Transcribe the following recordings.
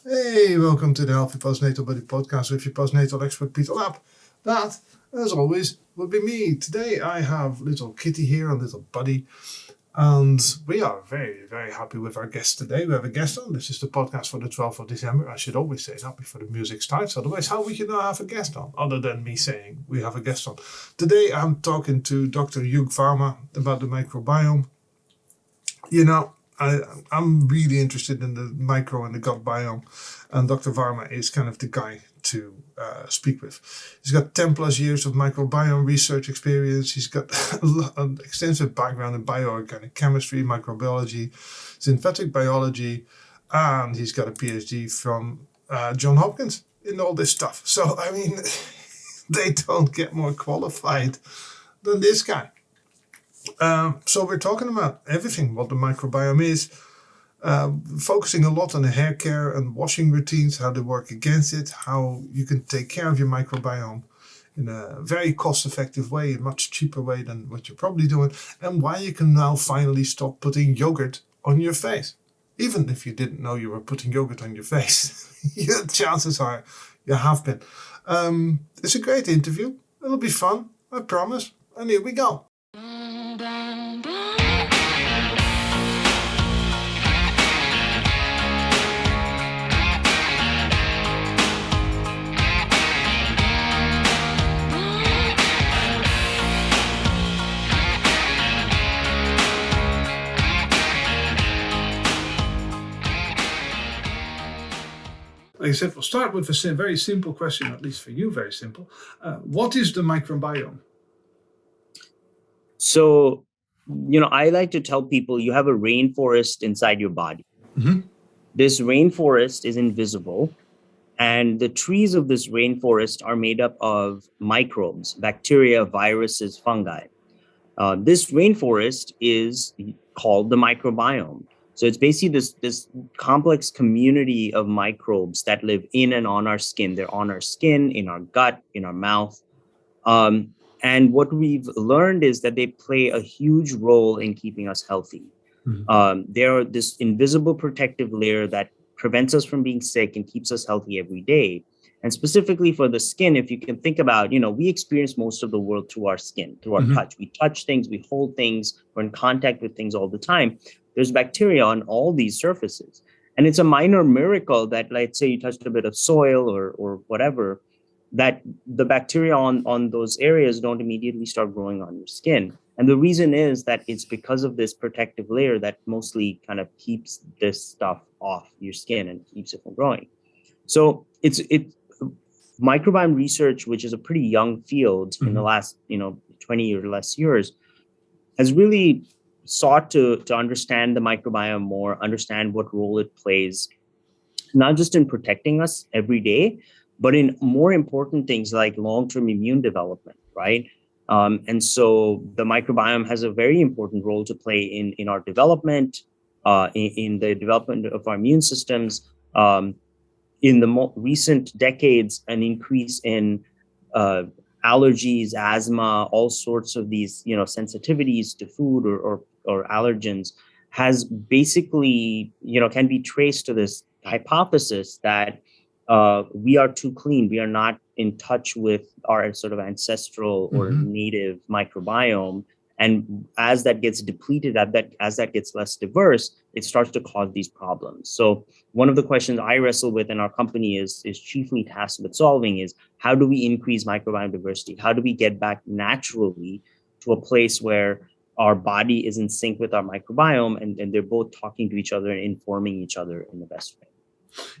Hey, welcome to the Healthy Postnatal Buddy podcast with your postnatal expert Peter Lapp. That, as always, will be me. Today I have little Kitty here and little Buddy, and we are very, very happy with our guest today. We have a guest on. This is the podcast for the 12th of December. I should always say that before the music starts. Otherwise, how would you not have a guest on, other than me saying we have a guest on? Today I'm talking to Dr. Hugh Varma about the microbiome. You know, I'm really interested in the micro and the gut biome, and Dr. Varma is kind of the guy to speak with. He's got 10 plus years of microbiome research experience. He's got an extensive background in bioorganic chemistry, microbiology, synthetic biology, and he's got a PhD from Johns Hopkins in all this stuff. So, I mean, they don't get more qualified than this guy. So we're talking about everything, what the microbiome is, focusing a lot on the hair care and washing routines, how they work against it, how you can take care of your microbiome in a very cost-effective way, a much cheaper way than what you're probably doing, and why you can now finally stop putting yogurt on your face. Even if you didn't know you were putting yogurt on your face, chances are you have been. It's a great interview. It'll be fun, I promise. And here we go. Like I said, we'll start with a very simple question, at least for you, very simple. What is the microbiome? So, I like to tell people you have a rainforest inside your body. Mm-hmm. This rainforest is invisible, and the trees of this rainforest are made up of microbes, bacteria, viruses, fungi. This rainforest is called the microbiome. So it's basically this complex community of microbes that live in and on our skin. They're on our skin, in our gut, in our mouth. And what we've learned is that they play a huge role in keeping us healthy. Mm-hmm. They're this invisible protective layer that prevents us from being sick and keeps us healthy every day. And specifically for the skin, if you can think about, we experience most of the world through our skin, through our Mm-hmm. touch. We touch things, we hold things, we're in contact with things all the time. There's bacteria on all these surfaces. And it's a minor miracle that, let's say you touched a bit of soil or whatever, that the bacteria on those areas don't immediately start growing on your skin. And the reason is that it's because of this protective layer that mostly kind of keeps this stuff off your skin and keeps it from growing. So it's microbiome research, which is a pretty young field in the last 20 or less years, has really sought to understand the microbiome more, understand what role it plays, not just in protecting us every day, but in more important things like long-term immune development, right? And so the microbiome has a very important role to play in our development, in the development of our immune systems. In the recent decades, an increase in allergies, asthma, all sorts of these, sensitivities to food or allergens has basically, can be traced to this hypothesis that we are too clean. We are not in touch with our sort of ancestral or native microbiome. And as that gets depleted, as that gets less diverse, it starts to cause these problems. So one of the questions I wrestle with in our company is chiefly tasked with solving is, how do we increase microbiome diversity? How do we get back naturally to a place where our body is in sync with our microbiome and they're both talking to each other and informing each other in the best way?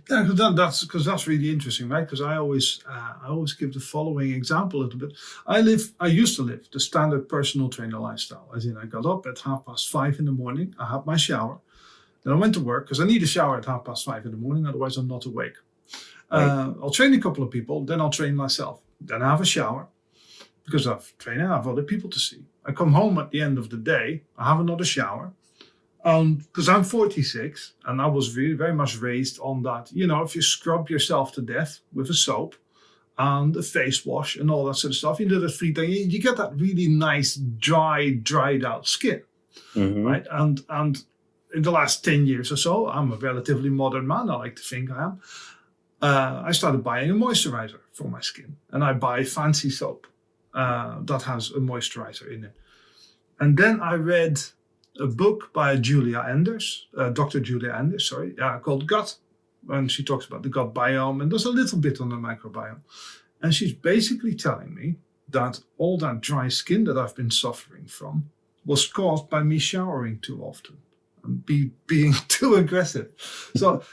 Yeah, that's really interesting, right? Because I always give the following example a little bit. I used to live the standard personal trainer lifestyle. As in, I got up at 5:30 in the morning. I had my shower, then I went to work because I need a shower at 5:30 in the morning. Otherwise, I'm not awake. Right. I'll train a couple of people, then I'll train myself. Then I have a shower because I've trained and I have other people to see. I come home at the end of the day. I have another shower. Because I'm 46 and I was very, very much raised on that, if you scrub yourself to death with a soap and a face wash and all that sort of stuff, you do that 3 times, you get that really nice, dried out skin, right? And in the last 10 years or so, I'm a relatively modern man, I like to think I am. I started buying a moisturizer for my skin, and I buy fancy soap that has a moisturizer in it. And then I read a book by Dr. Julia Anders, called Gut, and she talks about the gut biome and does a little bit on the microbiome. And she's basically telling me that all that dry skin that I've been suffering from was caused by me showering too often and being too aggressive. So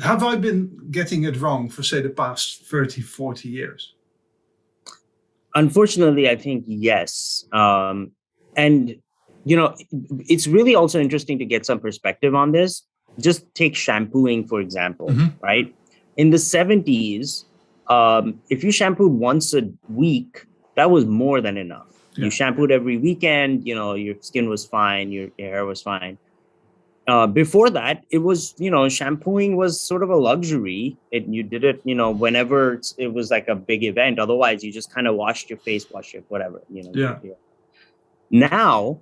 have I been getting it wrong for, say, the past 30, 40 years? Unfortunately, I think yes. And, it's really also interesting to get some perspective on this. Just take shampooing, for example, right? In the 70s, if you shampooed once a week, that was more than enough. Yeah. You shampooed every weekend, your skin was fine, your hair was fine. Before that, it was, shampooing was sort of a luxury. You did it, whenever it was like a big event. Otherwise, you just kind of washed your face, whatever, Yeah. Now,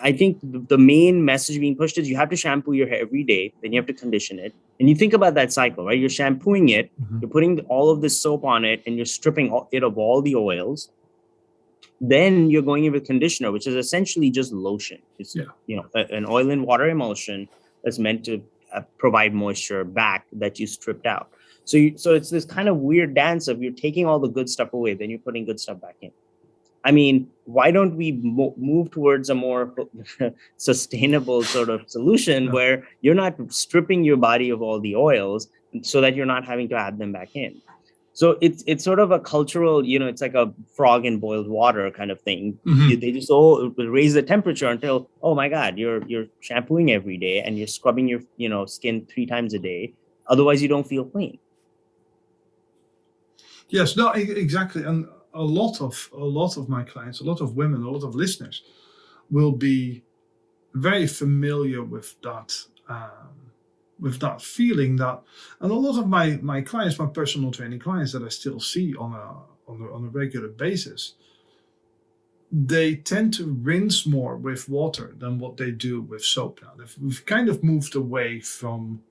I think the main message being pushed is you have to shampoo your hair every day, then you have to condition it. And you think about that cycle, right? You're shampooing it, you're putting all of this soap on it, and you're stripping it of all the oils. Then you're going in with conditioner, which is essentially just lotion. It's an oil and water emulsion that's meant to provide moisture back that you stripped out. So it's this kind of weird dance of you're taking all the good stuff away, then you're putting good stuff back in. I mean, why don't we move towards a more sustainable sort of solution where you're not stripping your body of all the oils so that you're not having to add them back in? So it's sort of a cultural, it's like a frog in boiled water kind of thing. They just raise the temperature until, oh my God, you're shampooing every day and you're scrubbing your skin 3 times a day. Otherwise, you don't feel clean. Yes, no, exactly. And a lot of my clients, a lot of women, a lot of listeners will be very familiar with that feeling that, and a lot of my clients, my personal training clients that I still see on a regular basis, they tend to rinse more with water than what they do with soap now. We've kind of moved away from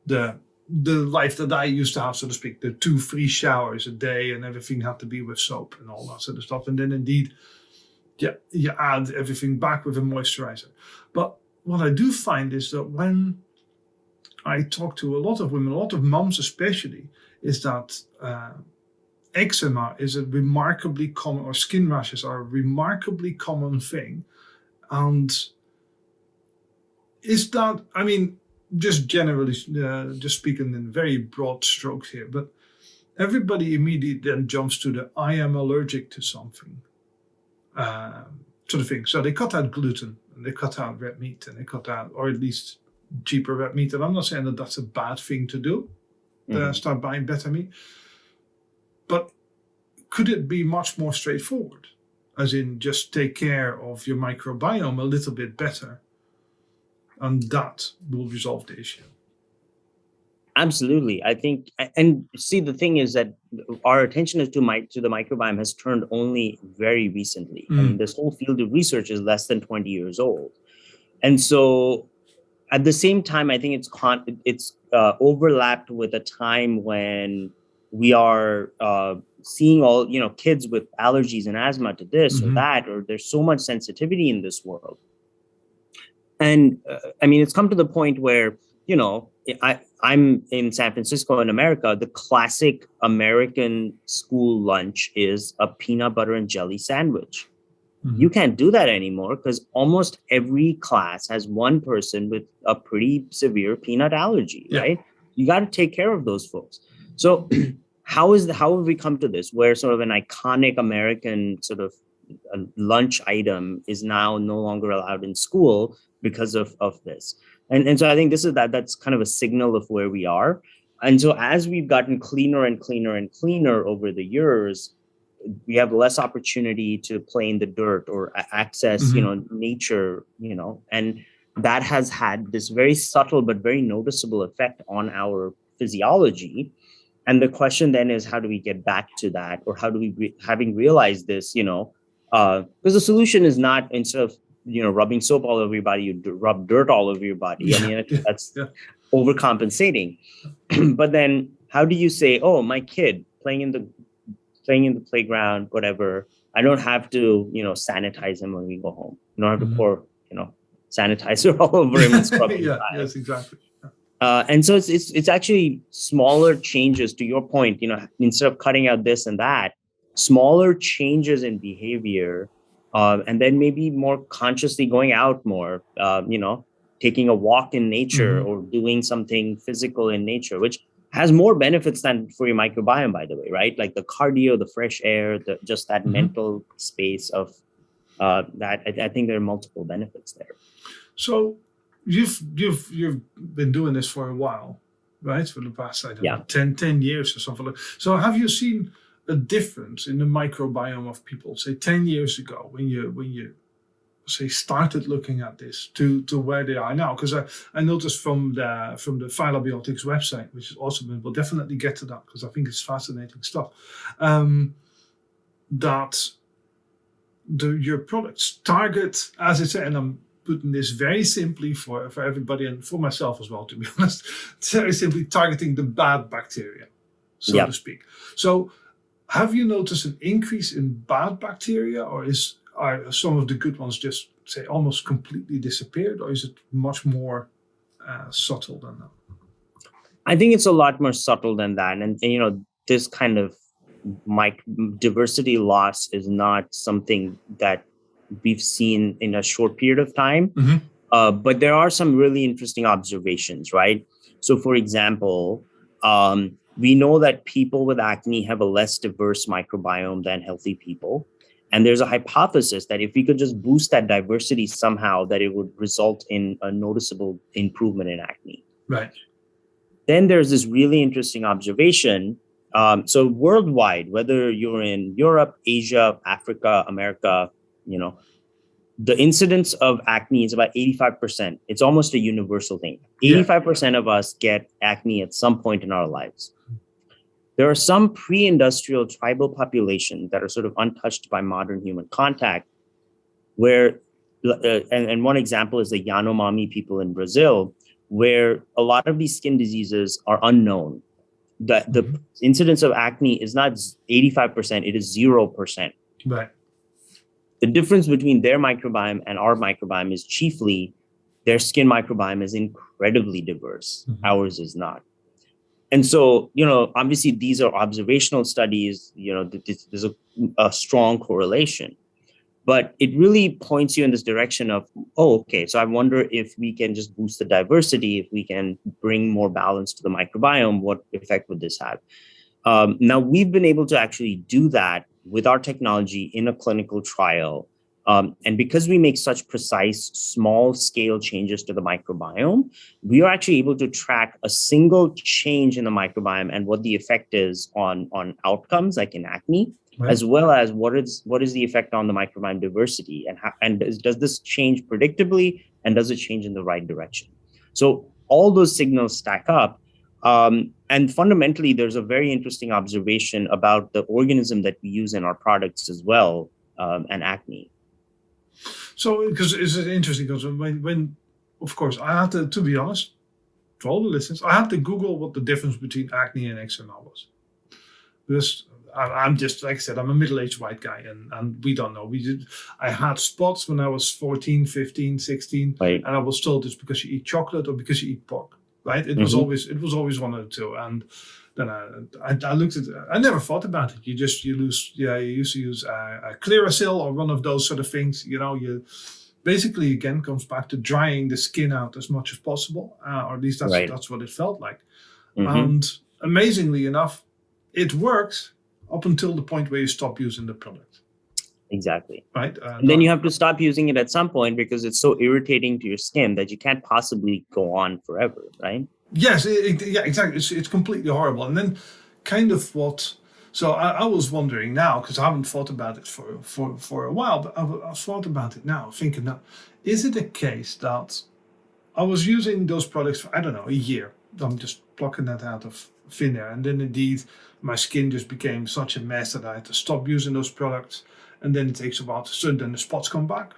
the life that I used to have, so to speak, the 2 free showers a day and everything had to be with soap and all that sort of stuff. And then indeed, you add everything back with a moisturizer. But what I do find is that when I talk to a lot of women, a lot of moms especially, is that eczema is a remarkably common, or skin rashes are a remarkably common thing. And is that, I mean, just generally, just speaking in very broad strokes here, but everybody immediately then jumps to the I am allergic to something sort of thing. So they cut out gluten, and they cut out red meat, and they cut out, or at least cheaper red meat. And I'm not saying that that's a bad thing to do, start buying better meat. But could it be much more straightforward? As in, just take care of your microbiome a little bit better, and that will resolve the issue. Absolutely. I think, and see, the thing is that our attention to the microbiome has turned only very recently. I mean, this whole field of research is less than 20 years old. And so at the same time, I think it's overlapped with a time when we are seeing all, kids with allergies and asthma to this or that, or there's so much sensitivity in this world. And I mean, it's come to the point where, I'm in San Francisco in America. The classic American school lunch is a peanut butter and jelly sandwich. You can't do that anymore because almost every class has one person with a pretty severe peanut allergy, right? You got to take care of those folks. So how have we come to this, where sort of an iconic American sort of lunch item is now no longer allowed in school because of this? And so I think that's kind of a signal of where we are. And so as we've gotten cleaner and cleaner and cleaner over the years, we have less opportunity to play in the dirt or access, nature, and that has had this very subtle but very noticeable effect on our physiology. And the question then is, how do we get back to that? Or how do we, having realized this, because the solution is not, instead of rubbing soap all over your body, you rub dirt all over your body. I mean, that's overcompensating. But then how do you say, oh, my kid playing in the playground, whatever, I don't have to, sanitize him when we go home. You don't have to pour, sanitizer all over him and scrub him. Yes, exactly. And so it's actually smaller changes, to your point, instead of cutting out this and that, smaller changes in behavior, and then maybe more consciously going out more, taking a walk in nature or doing something physical in nature, which has more benefits than for your microbiome, by the way, right? Like the cardio, the fresh air, just that mental space of that. I think there are multiple benefits there. So you've been doing this for a while, right? For the past, 10 years or something. So have you seen a difference in the microbiome of people, say 10 years ago, when you say started looking at this to where they are now? Because I noticed from the Phylabiotics website, which is awesome, and we'll definitely get to that because I think it's fascinating stuff, that your products target, as I said, and I'm putting this very simply for everybody and for myself as well, to be honest, very simply targeting the bad bacteria, so to speak. So have you noticed an increase in bad bacteria, or are some of the good ones just, say, almost completely disappeared, or is it much more subtle than that? I think it's a lot more subtle than that. And this kind of diversity loss is not something that we've seen in a short period of time. But there are some really interesting observations, right? So, for example, we know that people with acne have a less diverse microbiome than healthy people. And there's a hypothesis that if we could just boost that diversity somehow, that it would result in a noticeable improvement in acne. Right. Then there's this really interesting observation. So worldwide, whether you're in Europe, Asia, Africa, America, the incidence of acne is about 85%. It's almost a universal thing. 85% of us get acne at some point in our lives. There are some pre-industrial tribal populations that are sort of untouched by modern human contact, where, and one example is the Yanomami people in Brazil, where a lot of these skin diseases are unknown. The incidence of acne is not 85%, it is 0%. Right. The difference between their microbiome and our microbiome is chiefly their skin microbiome is incredibly diverse. Ours is not. And so, obviously these are observational studies, there's a strong correlation, but it really points you in this direction of, so I wonder if we can just boost the diversity, if we can bring more balance to the microbiome, what effect would this have? Now, we've been able to actually do that with our technology in a clinical trial. And because we make such precise, small-scale changes to the microbiome, we are actually able to track a single change in the microbiome and what the effect is on outcomes, like in acne, as well as what is the effect on the microbiome diversity, and does this change predictably, and does it change in the right direction? So all those signals stack up. And fundamentally, there's a very interesting observation about the organism that we use in our products as well, and acne. So, because it's interesting, because when of course, I had to be honest, to all the listeners, I had to Google what the difference between acne and eczema was. Because I'm just, like I said, I'm a middle-aged white guy, and we don't know. I had spots when I was 14, 15, 16, right. And I was told it's because you eat chocolate or because you eat pork, right? It was always one of the two. And then I looked at it. I never thought about it. You used to use a Clearasil or one of those sort of things. You basically, again, comes back to drying the skin out as much as possible, or at least that's what it felt like. And amazingly enough, it works up until the point where you stop using the product. Exactly. Right. And then you have to stop using it at some point because it's so irritating to your skin that you can't possibly go on forever, right? Yes, exactly. It's completely horrible. And then kind of so I was wondering now, because I haven't thought about it for a while, but I've thought about it now, thinking now, is it a case that I was using those products for, I don't know, a year? I'm just plucking that out of thin air. And then indeed, my skin just became such a mess that I had to stop using those products. And then it takes a while then the spots come back.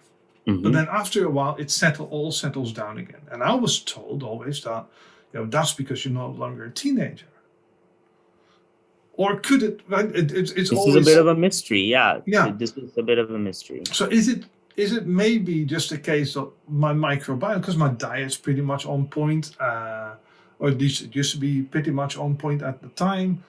But then after a while, it all settles down again. And I was told always that, that's because you're no longer a teenager. Or could it? Right? It's This always is a bit of a mystery. Yeah. Yeah. This is a bit of a mystery. So is it maybe just a case of my microbiome, because my diet's pretty much on point, or at least it used to be pretty much on point at the time,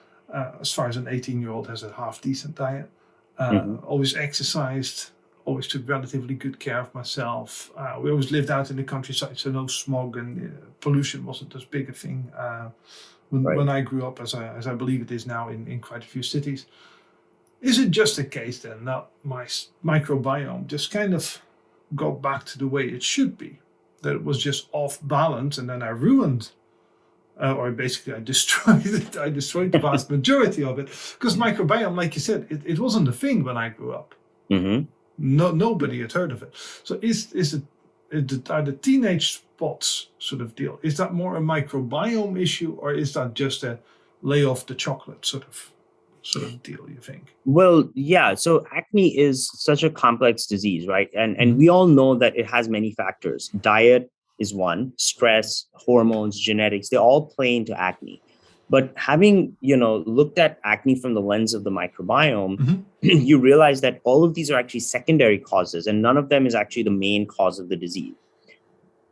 as far as an 18-year-old has a half decent diet. Always exercised, always took relatively good care of myself. We always lived out in the countryside, so no smog and pollution wasn't as big a thing when I grew up, as I believe it is now in quite a few cities. Is it just a case then that my microbiome just kind of got back to the way it should be? That it was just off balance, and then I ruined, or basically I destroyed it. I destroyed the vast majority of it, because microbiome, like you said, it wasn't a thing when I grew up. Nobody had heard of it. So are the teenage spots sort of deal? Is that more a microbiome issue, or is that just a lay off the chocolate sort of deal, you think? Well, yeah. So acne is such a complex disease, right? And we all know that it has many factors. Diet is one, stress, hormones, genetics, they all play into acne. But having, looked at acne from the lens of the microbiome, you realize that all of these are actually secondary causes, and none of them is actually the main cause of the disease.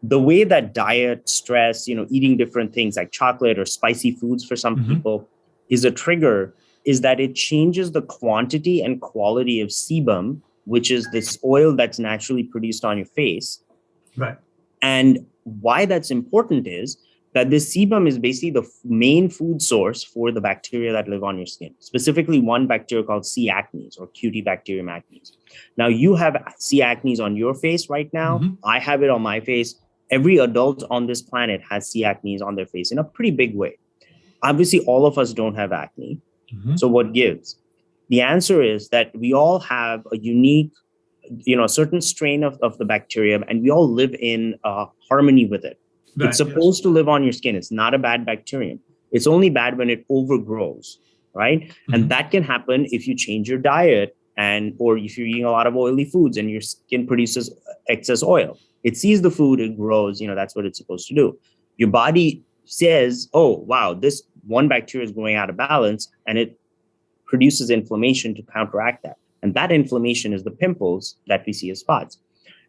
The way that diet, stress, eating different things like chocolate or spicy foods for some people is a trigger, is that it changes the quantity and quality of sebum, which is this oil that's naturally produced on your face. Right. And why that's important is that this sebum is basically the main food source for the bacteria that live on your skin, specifically one bacteria called C. acnes or Cutibacterium acnes. Now, you have C. acnes on your face right now. I have it on my face. Every adult on this planet has C. acnes on their face in a pretty big way. Obviously, all of us don't have acne. So what gives? The answer is that we all have a unique, a certain strain of the bacterium, and we all live in harmony with it. Right, it's supposed to live on your skin. It's not a bad bacterium. It's only bad when it overgrows, right? And that can happen if you change your diet or if you're eating a lot of oily foods and your skin produces excess oil. It sees the food, it grows, that's what it's supposed to do. Your body says, oh, wow, this one bacteria is going out of balance, and it produces inflammation to counteract that. And that inflammation is the pimples that we see as spots.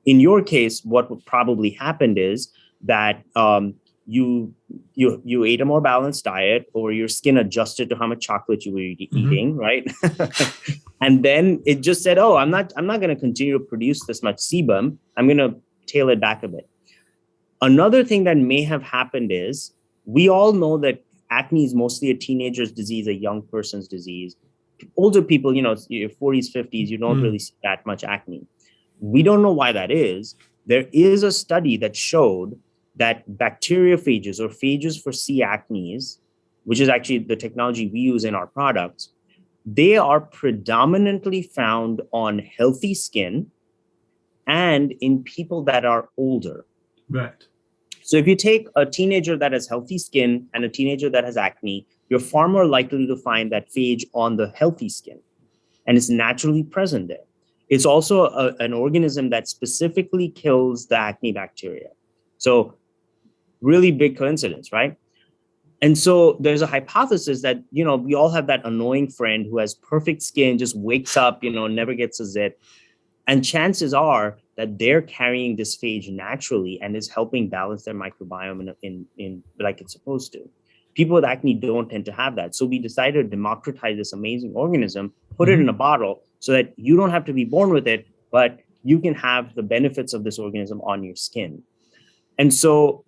In your case, what would probably happened is that you ate a more balanced diet, or your skin adjusted to how much chocolate you were eating, right? And then it just said, oh, I'm not going to continue to produce this much sebum. I'm going to tail it back a bit. Another thing that may have happened is, we all know that acne is mostly a teenager's disease, a young person's disease. Older people, your 40s, 50s, you don't really see that much acne. We don't know why that is. There is a study that showed that bacteriophages, or phages for C. acnes, which is actually the technology we use in our products, they are predominantly found on healthy skin and in people that are older. Right. So if you take a teenager that has healthy skin and a teenager that has acne, you're far more likely to find that phage on the healthy skin, and it's naturally present there. It's also an organism that specifically kills the acne bacteria. So really big coincidence, right? And so there's a hypothesis that, we all have that annoying friend who has perfect skin, just wakes up, never gets a zit. And chances are that they're carrying this phage naturally and is helping balance their microbiome in like it's supposed to. People with acne don't tend to have that. So we decided to democratize this amazing organism, put it in a bottle so that you don't have to be born with it, but you can have the benefits of this organism on your skin. And so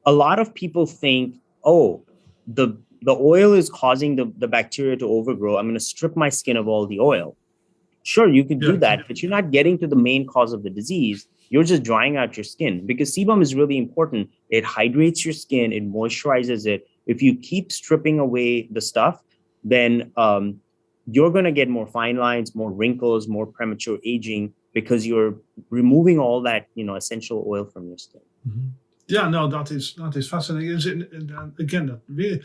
a lot of people think, oh, the oil is causing the bacteria to overgrow. I'm going to strip my skin of all the oil. Sure, you could do that, but you're not getting to the main cause of the disease. You're just drying out your skin, because sebum is really important. It hydrates your skin, it moisturizes it. If you keep stripping away the stuff, then you're going to get more fine lines, more wrinkles, more premature aging, because you're removing all that, essential oil from your skin. Yeah, no, that is fascinating. Again, that really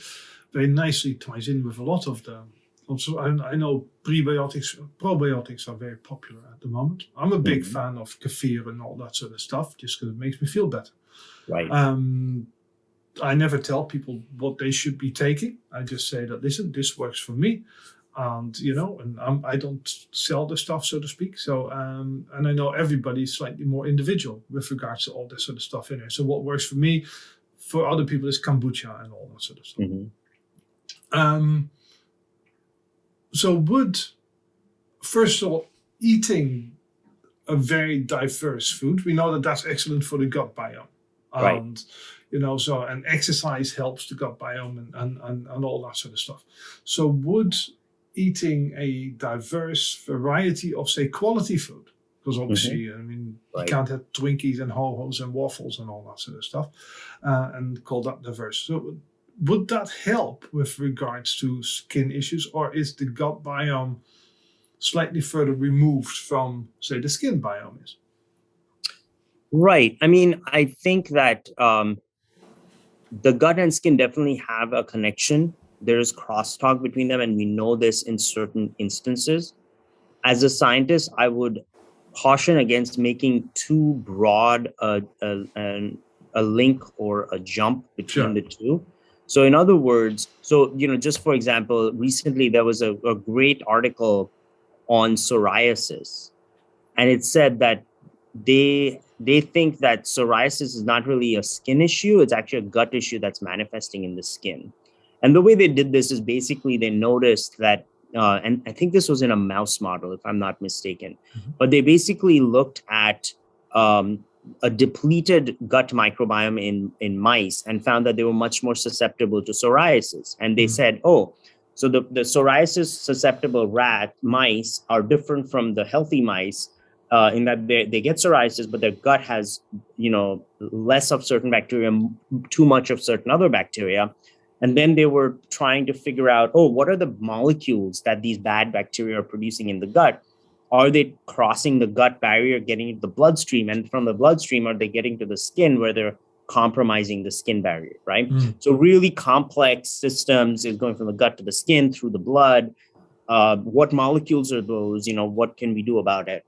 very nicely ties in with a lot of the Also, I know probiotics are very popular at the moment. I'm a big fan of kefir and all that sort of stuff, just because it makes me feel better. Right. I never tell people what they should be taking. I just say that, listen, this works for me. And, I don't sell the stuff, so to speak. So, and I know everybody's slightly more individual with regards to all this sort of stuff in there. So what works for me, for other people, is kombucha and all that sort of stuff. So first of all, eating a very diverse food, we know that that's excellent for the gut biome. Right. And, and exercise helps the gut biome and all that sort of stuff. So would eating a diverse variety of, say, quality food, because obviously, you can't have Twinkies and Ho-Hos and waffles and all that sort of stuff, and call that diverse. So would that help with regards to skin issues, or is the gut biome slightly further removed from, say, the skin biome is? Right. I mean, I think that the gut and skin definitely have a connection. There is crosstalk between them, and we know this in certain instances. As a scientist, I would caution against making too broad a link or a jump between the two. So in other words, just for example, recently there was a great article on psoriasis, and it said that they think that psoriasis is not really a skin issue. It's actually a gut issue that's manifesting in the skin. And the way they did this is basically they noticed that, and I think this was in a mouse model, if I'm not mistaken, but they basically looked at a depleted gut microbiome in mice and found that they were much more susceptible to psoriasis. And they said, so the psoriasis susceptible mice are different from the healthy mice in that they get psoriasis, but their gut has, less of certain bacteria, too much of certain other bacteria. And then they were trying to figure out, what are the molecules that these bad bacteria are producing in the gut? Are they crossing the gut barrier, getting into the bloodstream? And from the bloodstream, are they getting to the skin where they're compromising the skin barrier, right? So really complex systems is going from the gut to the skin through the blood. What molecules are those? What can we do about it?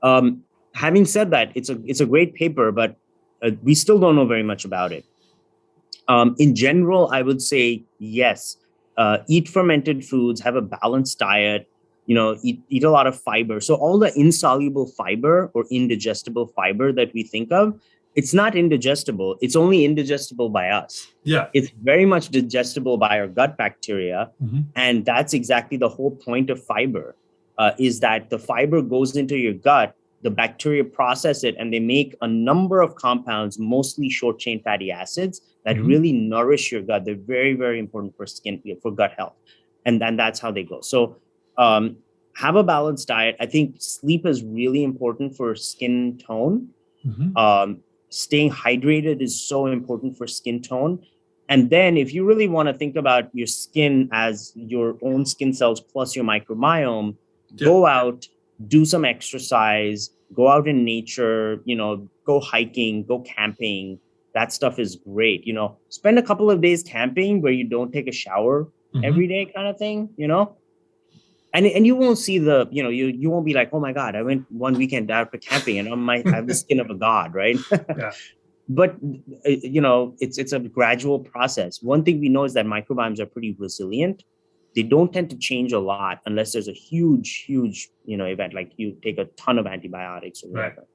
Having said that, it's a great paper, but we still don't know very much about it. In general, I would say, yes, eat fermented foods, have a balanced diet, eat a lot of fiber. So all the insoluble fiber or indigestible fiber that we think of, it's not indigestible. It's only indigestible by us. Yeah. It's very much digestible by our gut bacteria. And that's exactly the whole point of fiber, is that the fiber goes into your gut, the bacteria process it, and they make a number of compounds, mostly short chain fatty acids, that really nourish your gut. They're very, very important for for gut health. And then that's how they go. So have a balanced diet. I think sleep is really important for skin tone. Staying hydrated is so important for skin tone. And then if you really want to think about your skin as your own skin cells plus your microbiome, go out, do some exercise, go out in nature, go hiking, go camping. That stuff is great. Spend a couple of days camping where you don't take a shower every day, kind of thing, and you won't see you won't be like, oh my God, I went one weekend out for camping and I have the skin of a god, right? But it's a gradual process. One thing we know is that microbiomes are pretty resilient. They don't tend to change a lot unless there's a huge event, like you take a ton of antibiotics or whatever. Right.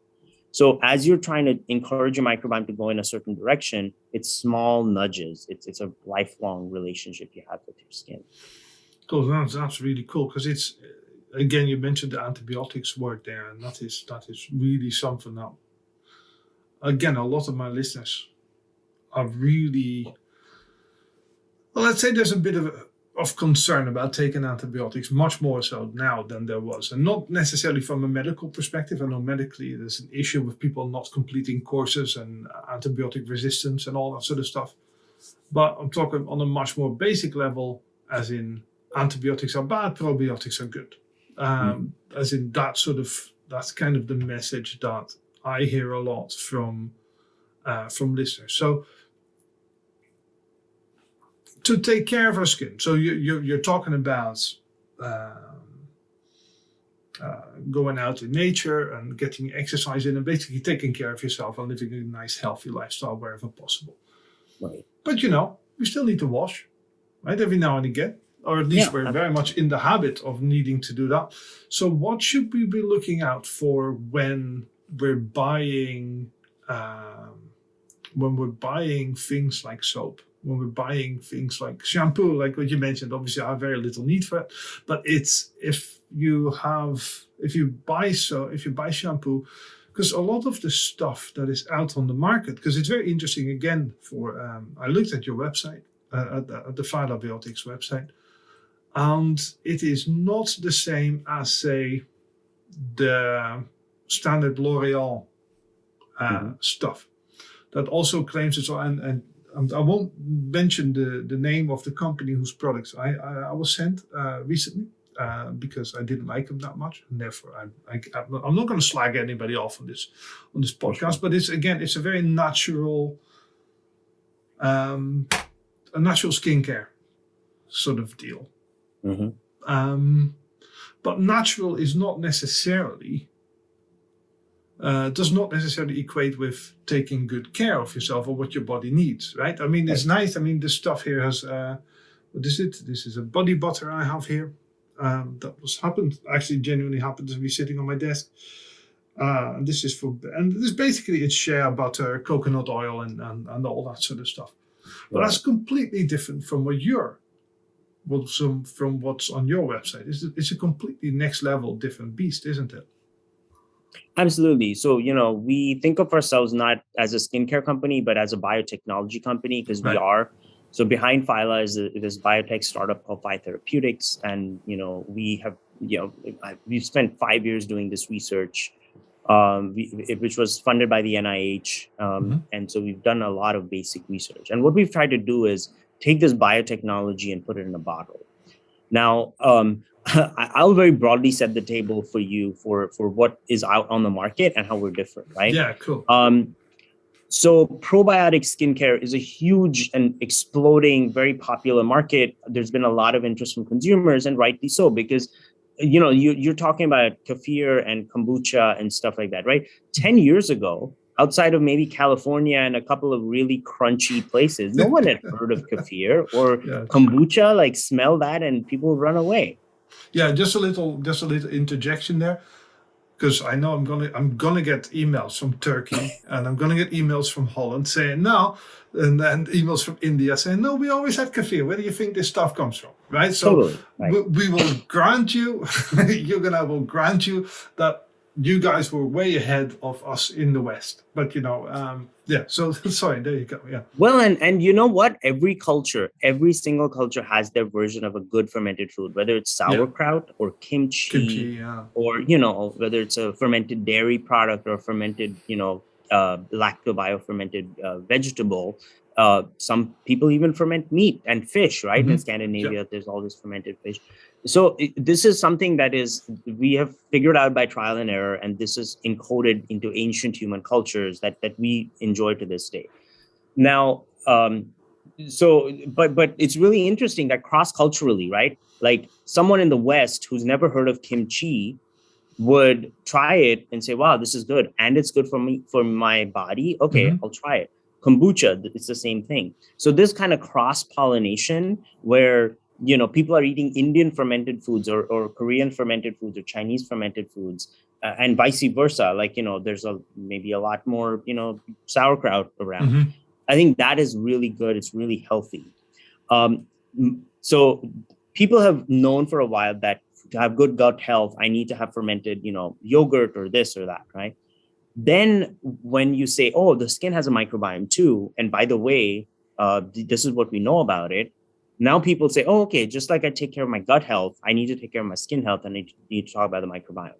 So as you're trying to encourage your microbiome to go in a certain direction, it's small nudges. It's a lifelong relationship you have with your skin. Cool. That's really cool, because it's, again, you mentioned the antibiotics word there, and that is really something that, again, a lot of my listeners are really, well, let's say there's a bit of concern about taking antibiotics, much more so now than there was. And not necessarily from a medical perspective. I know medically there's an issue with people not completing courses and antibiotic resistance and all that sort of stuff. But I'm talking on a much more basic level, as in antibiotics are bad, probiotics are good. As in that's kind of the message that I hear a lot from listeners. So to take care of our skin, so you're talking about going out in nature and getting exercise in and basically taking care of yourself and living a nice, healthy lifestyle wherever possible. Right. But you still need to wash, right? Every now and again, or at least we're very much in the habit of needing to do that. So what should we be looking out for when we're buying things like soap, when we're buying things like shampoo, like what you mentioned? Obviously, I have very little need for it, but it's if you buy shampoo, because a lot of the stuff that is out on the market, because it's very interesting. Again, I looked at your website, at the Phylabiotics website, and it is not the same as, say, the standard L'Oreal stuff that also claims it's all. And I won't mention the name of the company whose products I was sent recently. Because I didn't like them that much, and therefore I'm not going to slag anybody off on this podcast. But it's a very natural, a natural skincare sort of deal. But natural is not necessarily does not necessarily equate with taking good care of yourself or what your body needs, right? I mean, it's nice. I mean, the stuff here has what is it? This is a body butter I have here. Actually genuinely happened to be sitting on my desk. This is basically it's shea butter, coconut oil, and all that sort of stuff. But that's completely different from from what's on your website. It's a completely next level different beast, isn't it? Absolutely. So, we think of ourselves not as a skincare company, but as a biotechnology company, because we are. So behind Phyla is this biotech startup called Phi Therapeutics. And, we have, we've spent 5 years doing this research, which was funded by the NIH. And so we've done a lot of basic research. And what we've tried to do is take this biotechnology and put it in a bottle. Now, I'll very broadly set the table for you for what is out on the market and how we're different, right? Yeah, cool. So probiotic skincare is a huge and exploding, very popular market. There's been a lot of interest from consumers, and rightly so, because you're talking about kefir and kombucha and stuff like that, right? 10 years ago, outside of maybe California and a couple of really crunchy places, no one had heard of kefir or kombucha. Like, smell that and people run away. Yeah, just a little interjection there. Because I know I'm gonna get emails from Turkey and I'm gonna get emails from Holland saying no, and emails from India saying no. We always had kefir. Where do you think this stuff comes from? Right. So totally, right. We will grant you, will grant you that you guys were way ahead of us in the West. But so sorry. There you go. Yeah. Well, and you know what? Every single culture has their version of a good fermented food, whether it's sauerkraut or kimchi or whether it's a fermented dairy product or fermented lacto-bio-fermented vegetable. Some people even ferment meat and fish, right? In Scandinavia, there's all this fermented fish. So this is something that we have figured out by trial and error, and this is encoded into ancient human cultures that we enjoy to this day. Now, but it's really interesting that cross-culturally, right? Like, someone in the West who's never heard of kimchi would try it and say, wow, this is good. And it's good for me, for my body. Okay, I'll try it. Kombucha, it's the same thing. So this kind of cross-pollination where, people are eating Indian fermented foods or Korean fermented foods or Chinese fermented foods and vice versa. Like, there's maybe a lot more, sauerkraut around. I think that is really good. It's really healthy. So people have known for a while that to have good gut health, I need to have fermented, yogurt or this or that, right? Then when you say, oh, the skin has a microbiome too, and by the way, this is what we know about it. Now people say, oh, okay, just like I take care of my gut health, I need to take care of my skin health, and I need to talk about the microbiome.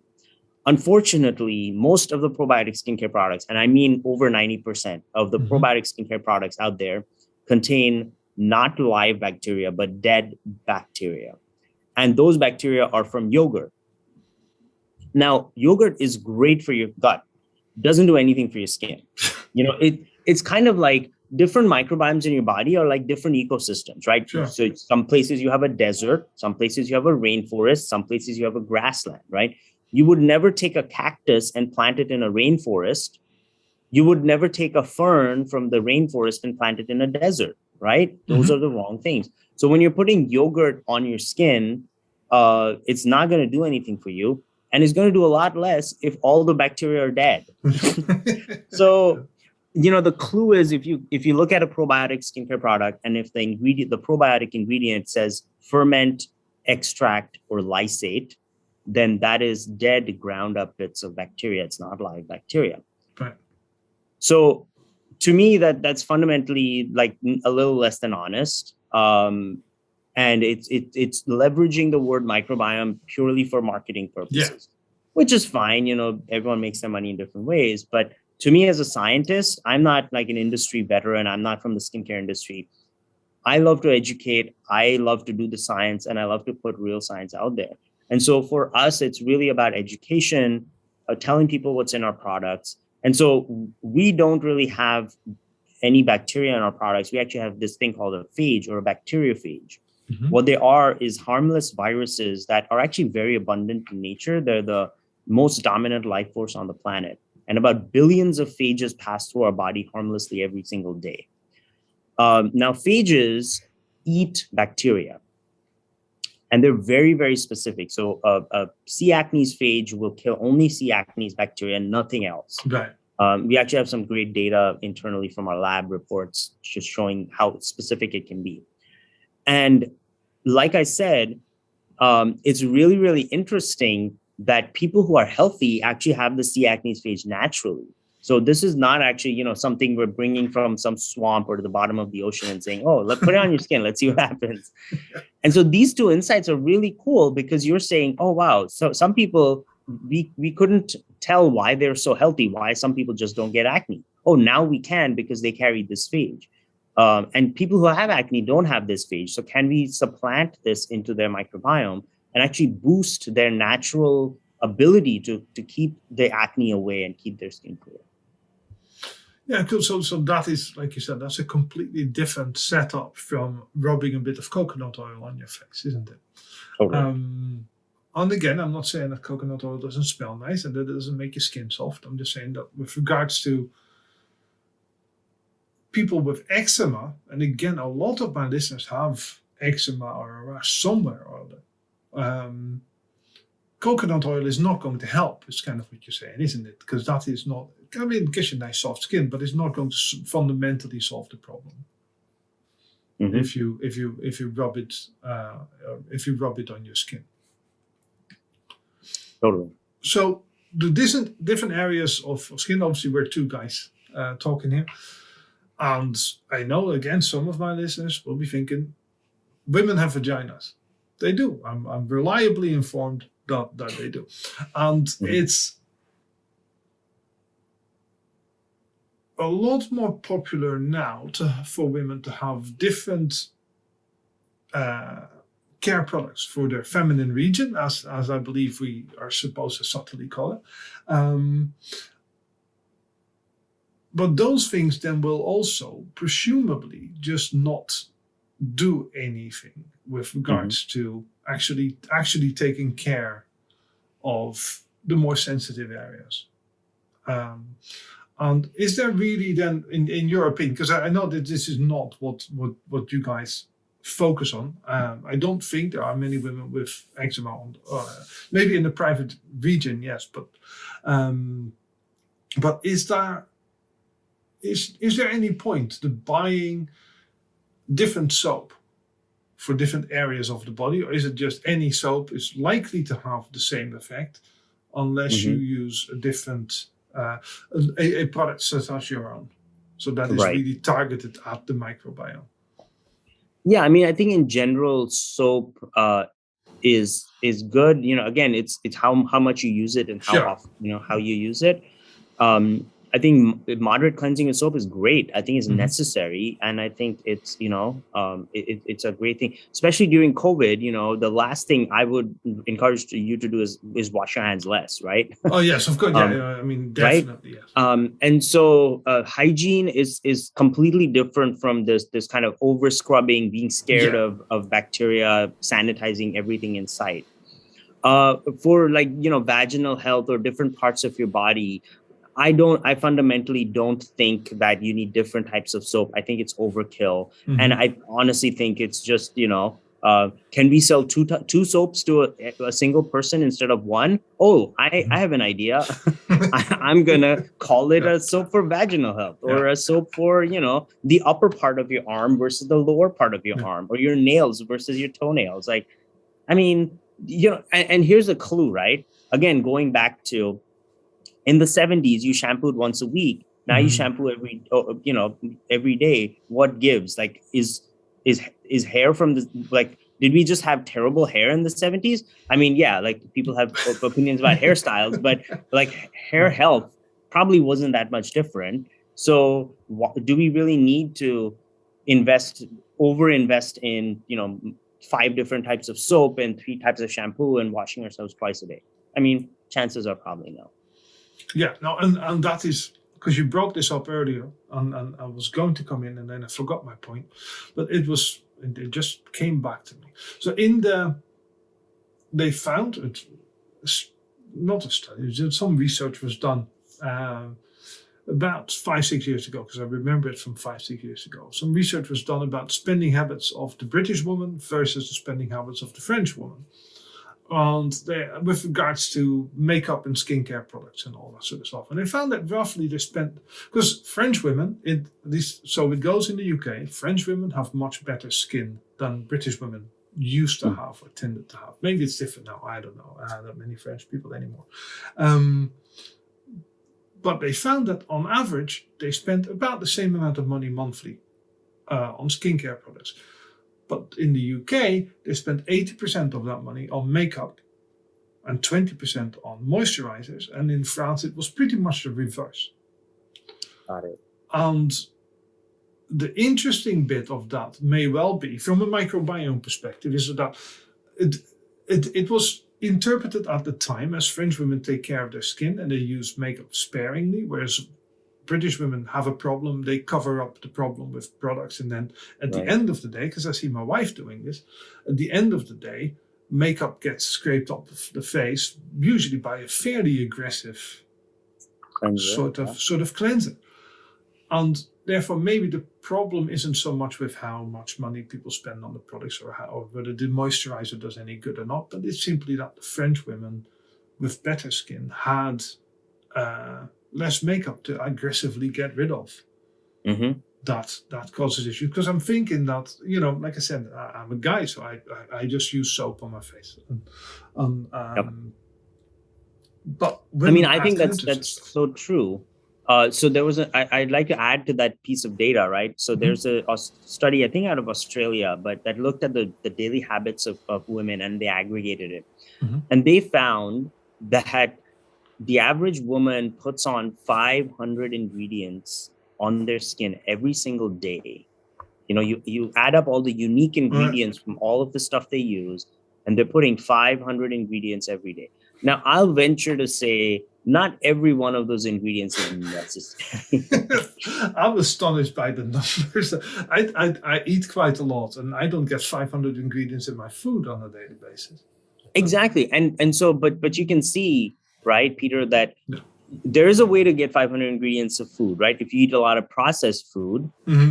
Unfortunately, most of the probiotic skincare products, and I mean over 90% of the probiotic skincare products out there, contain not live bacteria, but dead bacteria. And those bacteria are from yogurt. Now, yogurt is great for your gut. Doesn't do anything for your skin. It's kind of like different microbiomes in your body are like different ecosystems, right? Sure. So some places you have a desert, some places you have a rainforest, some places you have a grassland, right? You would never take a cactus and plant it in a rainforest. You would never take a fern from the rainforest and plant it in a desert, right? Those are the wrong things. So when you're putting yogurt on your skin, it's not going to do anything for you. And it's going to do a lot less if all the bacteria are dead. So, the clue is if you look at a probiotic skincare product, and if the probiotic ingredient says ferment, extract, or lysate, then that is dead, ground up bits of bacteria. It's not live bacteria. Right. So to me, that's fundamentally like a little less than honest. And it's leveraging the word microbiome purely for marketing purposes, which is fine. Everyone makes their money in different ways. But to me, as a scientist, I'm not like an industry veteran. I'm not from the skincare industry. I love to educate. I love to do the science, and I love to put real science out there. And so for us, it's really about education, telling people what's in our products. And so we don't really have any bacteria in our products. We actually have this thing called a phage or a bacteriophage. What they are is harmless viruses that are actually very abundant in nature. They're the most dominant life force on the planet. And about billions of phages pass through our body harmlessly every single day. Now, phages eat bacteria. And they're very, very specific. So a C. acnes phage will kill only C. acnes bacteria and nothing else. Right. We actually have some great data internally from our lab reports just showing how specific it can be. And like I said, it's really, really interesting that people who are healthy actually have the C. acnes phage naturally. So this is not actually, something we're bringing from some swamp or the bottom of the ocean and saying, oh, let's put it on your skin. Let's see what happens. And so these two insights are really cool because you're saying, oh, wow. So some people, we couldn't tell why they're so healthy, why some people just don't get acne. Oh, now we can because they carry this phage. And people who have acne don't have this phage. So can we supplant this into their microbiome and actually boost their natural ability to keep the acne away and keep their skin clear? Yeah, cool. So that is, like you said, that's a completely different setup from rubbing a bit of coconut oil on your face, isn't it? Totally. And again, I'm not saying that coconut oil doesn't smell nice and that it doesn't make your skin soft. I'm just saying that with regards to people with eczema, and again, a lot of my listeners have eczema or a rash somewhere or other. Coconut oil is not going to help. It's kind of what you're saying, isn't it? Because that is not. I mean, it gives you nice soft skin, but it's not going to fundamentally solve the problem. If you rub it on your skin. Totally. So the different areas of skin. Obviously, we're two guys talking here, and I know again some of my listeners will be thinking, women have vaginas. They do. I'm reliably informed that they do, and it's a lot more popular now for women to have different care products for their feminine region, as I believe we are supposed to subtly call it. But those things then will also presumably just not do anything with regards to actually taking care of the more sensitive areas. And is there really then, in your opinion, because I know that this is not what you guys focus on. I don't think there are many women with eczema, maybe in the private region, yes, but is there any point to buying different soap for different areas of the body, or is it just any soap is likely to have the same effect unless you use a different a product such as your own? So that is really targeted at the microbiome. Yeah, I mean, I think in general, soap is good. Again, it's how much you use it and how often, how you use it. moderate cleansing of soap is great. I think it's Mhm. necessary, and I think it's it's a great thing, especially during COVID. The last thing I would encourage you to do is wash your hands less, right? Oh yes, of course. Yeah, um, yeah, I mean, right. definitely yes. And so hygiene is completely different from this kind of over scrubbing, being scared Yeah. of bacteria, sanitizing everything in sight. For like vaginal health or different parts of your body, I fundamentally don't think that you need different types of soap. I think it's overkill. And Mhm. I honestly think it's just, can we sell two soaps to a single person instead of one? Oh, I Mhm. have an idea. I'm gonna call it Yeah, a soap for vaginal health, yeah, or a soap for, the upper part of your arm versus the lower part of your yeah. arm, or your nails versus your toenails. Like, I mean, and here's a clue, right? Again, going back to, in the 70s, you shampooed once a week. Now you Mhm. shampoo every day. What gives? Like, is hair from the, like, did we just have terrible hair in the 70s? I mean, yeah, like, people have opinions about hairstyles, but like, hair Yeah. health probably wasn't that much different. So do we really need to invest over invest in, five different types of soap and three types of shampoo and washing ourselves twice a day? I mean, chances are probably no. Yeah, no, and that is because you brought this up earlier, and I was going to come in, and then I forgot my point, but it just came back to me. So they found it, not a study, some research was done about 5-6 years ago, because I remember it from 5-6 years ago. Some research was done about spending habits of the British woman versus the spending habits of the French woman. And with regards to makeup and skincare products and all that sort of stuff. And they found that roughly they spent, because French women, so it goes in the UK, French women have much better skin than British women used to Mm. have or tended to have. Maybe it's different now, I don't know. Not many French people anymore. Um, but they found that on average, they spent about the same amount of money monthly on skincare products. But in the UK, they spent 80% of that money on makeup and 20% on moisturizers. And in France, it was pretty much the reverse. Got it. And the interesting bit of that may well be, from a microbiome perspective, is that it was interpreted at the time as French women take care of their skin and they use makeup sparingly, whereas British women have a problem, they cover up the problem with products. And then at the Right. end of the day, because I see my wife doing this, at the end of the day, makeup gets scraped off the face, usually by a fairly aggressive Cleanser. sort of cleanser. And therefore, maybe the problem isn't so much with how much money people spend on the products or whether the moisturizer does any good or not, but it's simply that the French women with better skin had less makeup to aggressively get rid of. Mm-hmm. That causes issues, because I'm thinking that, like I said, I'm a guy, so I just use soap on my face, Yep. but I mean, women I have think to that's so true. So there was I'd like to add to that piece of data, right? So Mhm. there's a study, I think, out of Australia, but that looked at the daily habits of women, and they aggregated it. Mhm. And they found that the average woman puts on 500 ingredients on their skin every single day. You add up all the unique Right. ingredients from all of the stuff they use, and they're putting 500 ingredients every day. Now, I'll venture to say not every one of those ingredients is necessary. I'm astonished by the numbers. I eat quite a lot, and I don't get 500 ingredients in my food on a daily basis. Exactly. And so, but you can see, right, Peter, that Yeah. there is a way to get 500 ingredients of food, right? If you eat a lot of processed food,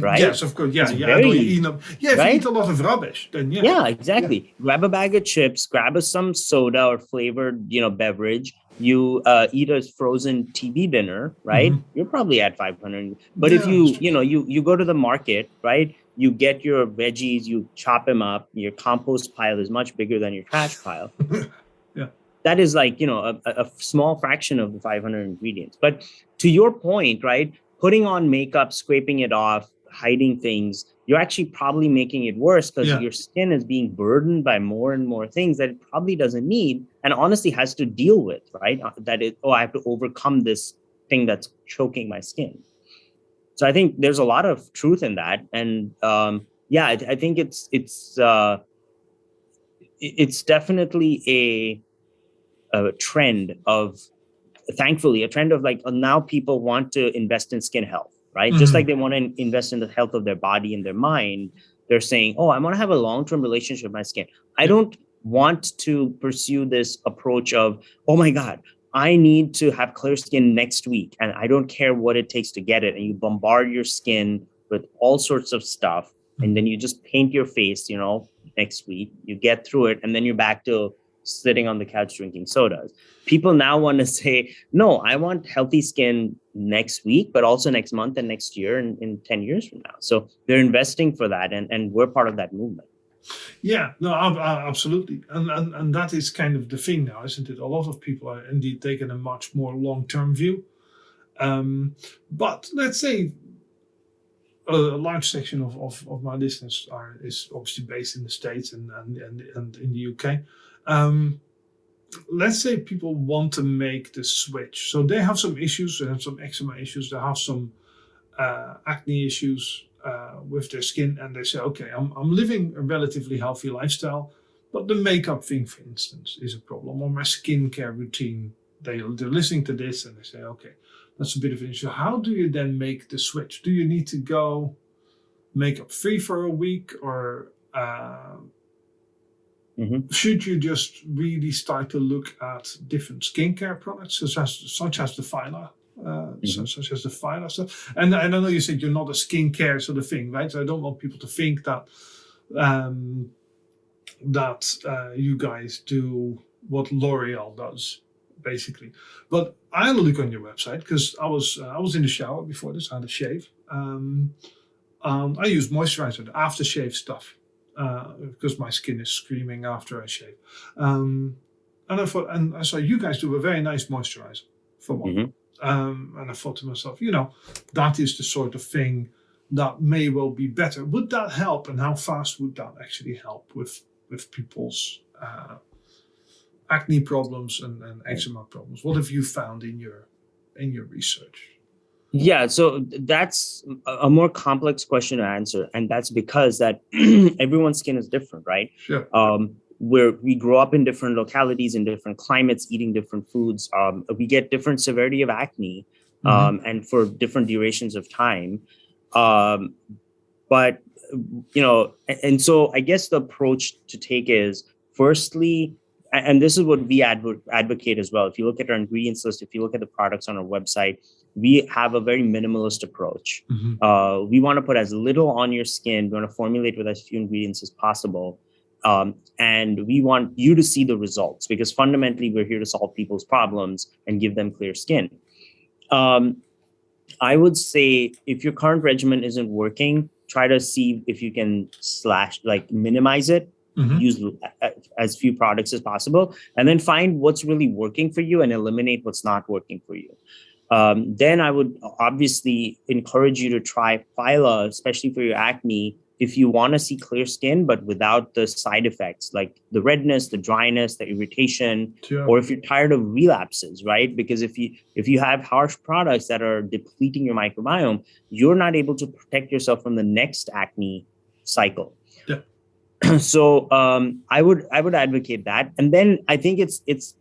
right, Yes, of course. Yeah, it's yeah. I know very you easy, eat them. Yeah, if you eat right? a lot of rubbish, then yeah, Yeah, yeah. exactly. Grab a bag of chips, grab some soda or flavored, beverage. You eat a frozen TV dinner, right? Mhm. You're probably at 500. But if Yeah, that's you, true. you go to the market, right? You get your veggies, you chop them up. Your compost pile is much bigger than your trash pile. Yeah. That is like, a small fraction of the 500 ingredients. But to your point, right, putting on makeup, scraping it off, hiding things, you're actually probably making it worse, because Yeah. your skin is being burdened by more and more things that it probably doesn't need, and honestly has to deal with, right? I have to overcome this thing that's choking my skin. So I think there's a lot of truth in that, and I think it's definitely a trend of, thankfully, a trend of like now people want to invest in skin health, right? Just like they want to invest in the health of their body and their mind. They're saying, oh, I want to have a long-term relationship with my skin. I don't want to pursue this approach of, oh my God, I need to have clear skin next week, and I don't care what it takes to get it. And you bombard your skin with all sorts of stuff, and then you just paint your face, next week, you get through it, and then you're back to sitting on the couch drinking sodas. People now want to say, no, I want healthy skin next week, but also next month and next year and in 10 years from now. So they're investing for that, and we're part of that movement. Yeah, no, absolutely. And that is kind of the thing now, isn't it? A lot of people are indeed taking a much more long-term view. But let's say a large section of my listeners is obviously based in the States and in the UK. Let's say people want to make the switch. So they have some issues, they have some eczema issues, they have some acne issues with their skin, and they say, okay, I'm living a relatively healthy lifestyle, but the makeup thing, for instance, is a problem, or my skincare routine. They're listening to this and they say, okay, that's a bit of an issue. How do you then make the switch? Do you need to go makeup free for a week, or should you just really start to look at different skincare products, such as the Phyla? Such as the Phyla stuff. And I know you said you're not a skincare sort of thing, right? So I don't want people to think that you guys do what L'Oreal does, basically. But I had a look on your website because I was in the shower before this. I had a shave. I use moisturizer, the aftershave stuff, because my skin is screaming after I shave. And I saw you guys do a very nice moisturizer for one. And I thought to myself, that is the sort of thing that may well be better. Would that help, and how fast would that actually help with people's acne problems and eczema problems? What have you found in your research? Yeah, so that's a more complex question to answer, and that's because that everyone's skin is different, right? Sure. Where we grow up in different localities, in different climates, eating different foods. We get different severity of acne, and for different durations of time. But and so I guess the approach to take is, firstly, and this is what we advocate as well. If you look at our ingredients list, if you look at the products on our website, we have a very minimalist approach. We want to put as little on your skin. We want to formulate with as few ingredients as possible. And we want you to see the results, because fundamentally we're here to solve people's problems and give them clear skin. I would say if your current regimen isn't working, try to see if you can minimize it, use as few products as possible, and then find what's really working for you and eliminate what's not working for you. Then I would obviously encourage you to try Phyla, especially for your acne, if you want to see clear skin, but without the side effects like the redness, the dryness, the irritation, or if you're tired of relapses, right? Because if you have harsh products that are depleting your microbiome, you're not able to protect yourself from the next acne cycle. Yeah. So I would advocate that. And then I think it's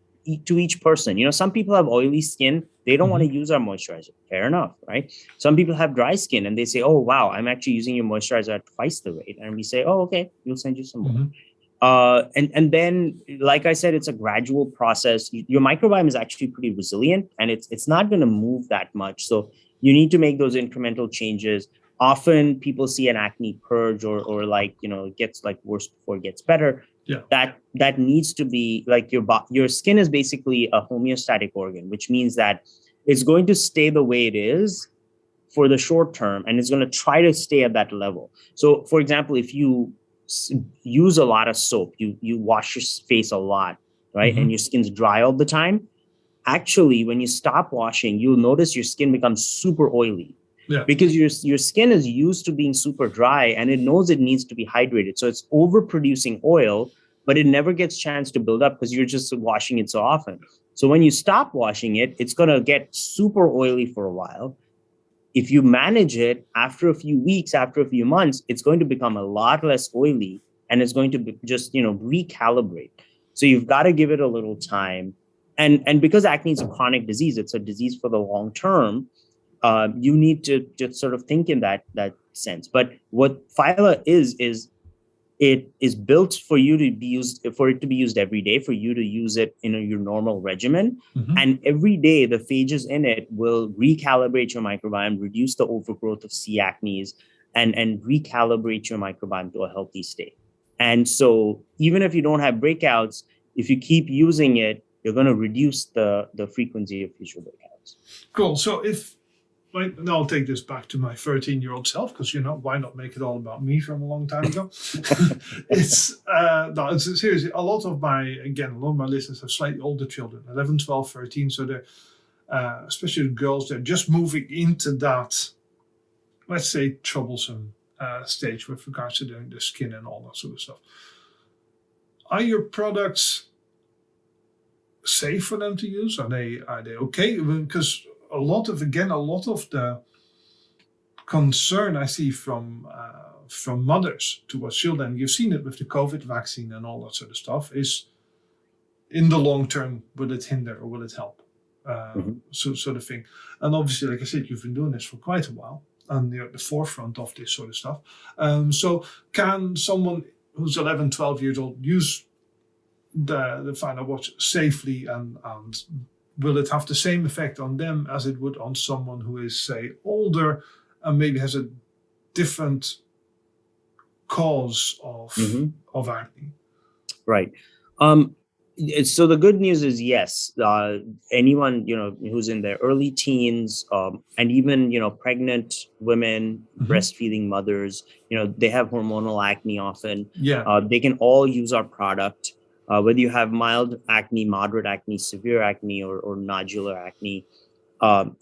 to each person. Some people have oily skin. They don't want to use our moisturizer. Fair enough, right? Some people have dry skin and they say, oh, wow, I'm actually using your moisturizer at twice the rate. And we say, oh, okay, we'll send you some more. And then, like I said, it's a gradual process. Your microbiome is actually pretty resilient, and it's not going to move that much. So you need to make those incremental changes. Often people see an acne purge or it gets worse before it gets better. Yeah. That needs to be your skin is basically a homeostatic organ, which means that it's going to stay the way it is for the short term, and it's going to try to stay at that level. So, for example, if you use a lot of soap, you wash your face a lot, right, and your skin's dry all the time, actually, when you stop washing, you'll notice your skin becomes super oily. Yeah. Because your skin is used to being super dry, and it knows it needs to be hydrated. So it's overproducing oil, but it never gets chance to build up because you're just washing it so often. So when you stop washing it, it's going to get super oily for a while. If you manage it after a few weeks, after a few months, it's going to become a lot less oily, and it's going to just, recalibrate. So you've got to give it a little time. And because acne is a chronic disease, it's a disease for the long term. You need to just sort of think in that sense. But what Phyla is it is built for you to be used, for it to be used every day, for you to use it in your normal regimen. And every day the phages in it will recalibrate your microbiome, reduce the overgrowth of C. acnes, and recalibrate your microbiome to a healthy state. And so even if you don't have breakouts, if you keep using it, you're going to reduce the frequency of future breakouts. Cool. So and I'll take this back to my 13-year-old self, because why not make it all about me from a long time ago? It's seriously, a lot of my listeners have slightly older children, 11, 12, 13. So they're, especially the girls, they're just moving into that, let's say, troublesome stage with regards to the skin and all that sort of stuff. Are your products safe for them to use? Are they okay? Because a lot of the concern I see from mothers towards children, you've seen it with the COVID vaccine and all that sort of stuff, is in the long term, will it hinder or will it help? Sort of thing. And obviously, like I said, you've been doing this for quite a while, and you're at the forefront of this sort of stuff. So can someone who's 11, 12 years old use the Phyla watch safely, and will it have the same effect on them as it would on someone who is, say, older and maybe has a different cause of acne? Right. So the good news is, yes, anyone, who's in their early teens, and even, pregnant women, breastfeeding mothers, they have hormonal acne often. Yeah. They can all use our product. Whether you have mild acne, moderate acne, severe acne, or nodular acne,